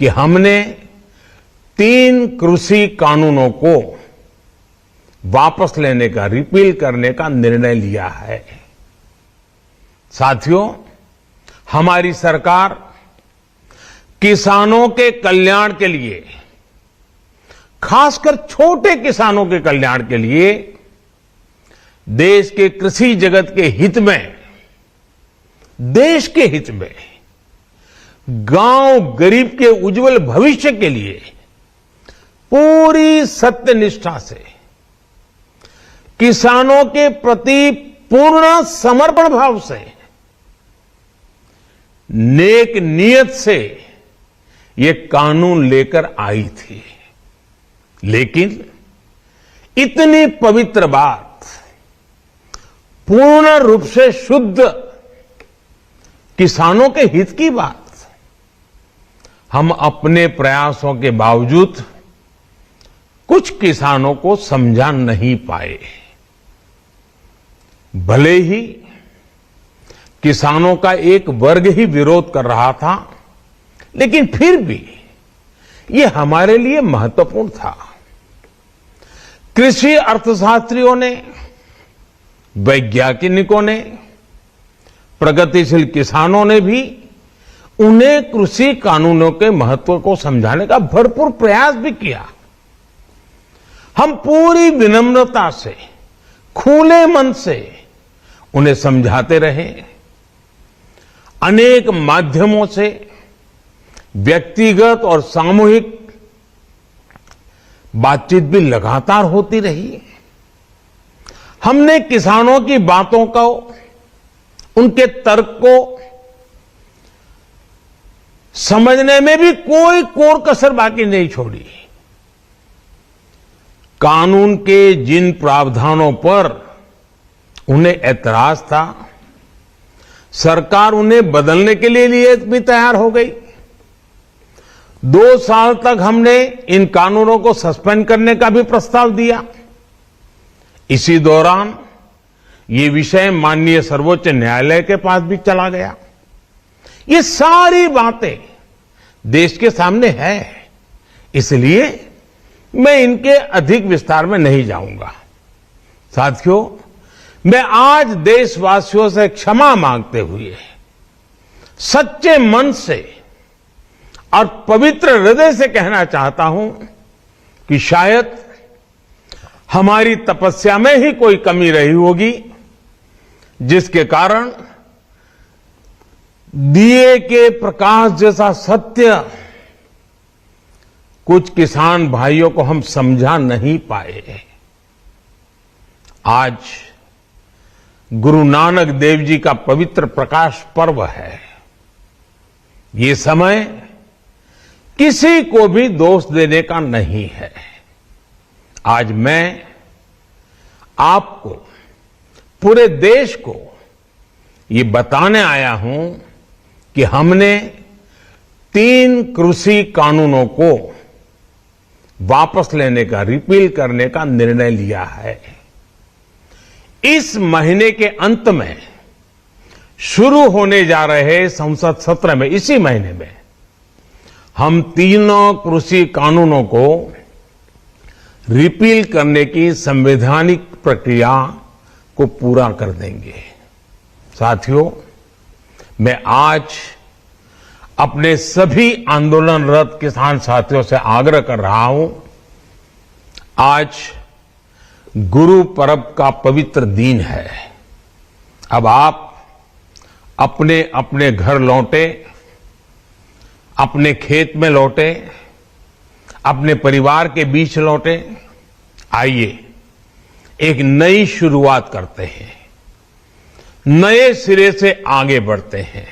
कि हमने 3 कृषि कानूनों को वापस लेने का, रिपील करने का निर्णय लिया है। साथियों, हमारी सरकार किसानों के कल्याण के लिए, खासकर छोटे किसानों के कल्याण के लिए, देश के कृषि जगत के हित में, देश के हित में, गांव गरीब के उज्जवल भविष्य के लिए पूरी सत्यनिष्ठा से, किसानों के प्रति पूर्ण समर्पण भाव से, नेक नियत से ये कानून लेकर आई थी। लेकिन इतनी पवित्र बात, पूर्ण रूप से शुद्ध किसानों के हित की बात, हम अपने प्रयासों के बावजूद कुछ किसानों को समझा नहीं पाए। भले ही किसानों का एक वर्ग ही विरोध कर रहा था, लेकिन फिर भी ये हमारे लिए महत्वपूर्ण था। कृषि अर्थशास्त्रियों ने, वैज्ञानिकों ने, प्रगतिशील किसानों ने भी उन्हें कृषि कानूनों के महत्व को समझाने का भरपूर प्रयास भी किया। हम पूरी विनम्रता से, खुले मन से उन्हें समझाते रहे। अनेक माध्यमों से व्यक्तिगत और सामूहिक बातचीत भी लगातार होती रही। हमने किसानों की बातों को, उनके तर्क को समझने में भी कोई कोर कसर बाकी नहीं छोड़ी। कानून के जिन प्रावधानों पर उन्हें ऐतराज था, सरकार उन्हें बदलने के लिए भी तैयार हो गई। 2 साल तक हमने इन कानूनों को सस्पेंड करने का भी प्रस्ताव दिया। इसी दौरान ये विषय माननीय सर्वोच्च न्यायालय के पास भी चला गया। ये सारी बातें देश के सामने है, इसलिए मैं इनके अधिक विस्तार में नहीं जाऊंगा। साथियों, मैं आज देशवासियों से क्षमा मांगते हुए सच्चे मन से और पवित्र हृदय से कहना चाहता हूं कि शायद हमारी तपस्या में ही कोई कमी रही होगी, जिसके कारण दिए के प्रकाश जैसा सत्य कुछ किसान भाइयों को हम समझा नहीं पाए। आज गुरु नानक देव जी का पवित्र प्रकाश पर्व है। ये समय किसी को भी दोष देने का नहीं है। आज मैं आपको, पूरे देश को ये बताने आया हूं कि हमने 3 कृषि कानूनों को वापस लेने का, रिपील करने का निर्णय लिया है। इस महीने के अंत में शुरू होने जा रहे संसद सत्र में, इसी महीने में, हम 3 कृषि कानूनों को रिपील करने की संवैधानिक प्रक्रिया को पूरा कर देंगे। साथियों, मैं आज अपने सभी आंदोलनरत किसान साथियों से आग्रह कर रहा हूं, आज गुरु पर्व का पवित्र दिन है। अब आप अपने अपने घर लौटे, अपने खेत में लौटे, अपने परिवार के बीच लौटे। आइए एक नई शुरुआत करते हैं, नए सिरे से आगे बढ़ते हैं।